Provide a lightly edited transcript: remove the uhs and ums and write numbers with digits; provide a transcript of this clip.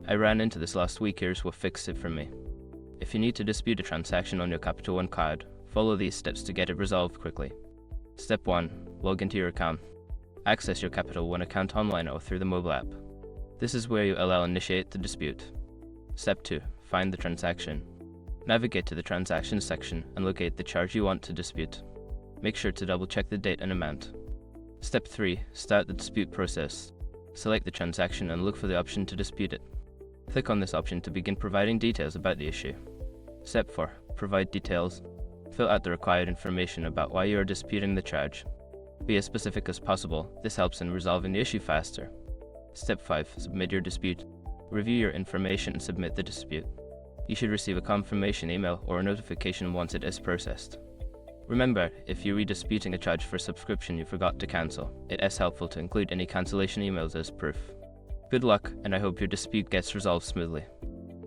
I ran into this last week. Here's what fixed it for me. If you need to dispute a transaction on your Capital One card, follow these steps to get it resolved quickly. Step 1. Log into your account. Access your Capital One account online or through the mobile app. This is where you allow initiate the dispute. Step 2. Find the transaction. Navigate to the transactions section and locate the charge you want to dispute. Make sure to double check the date and amount. Step 3. Start the dispute process. Select the transaction and look for the option to dispute it. Click on this option to begin providing details about the issue. Step 4. Provide details. Fill out the required information about why you are disputing the charge. Be as specific as possible. This helps in resolving the issue faster. Step 5. Submit your dispute. Review your information and submit the dispute. You should receive a confirmation email or a notification once it is processed. Remember, if you're redisputing a charge for a subscription you forgot to cancel, it is helpful to include any cancellation emails as proof. Good luck, and I hope your dispute gets resolved smoothly.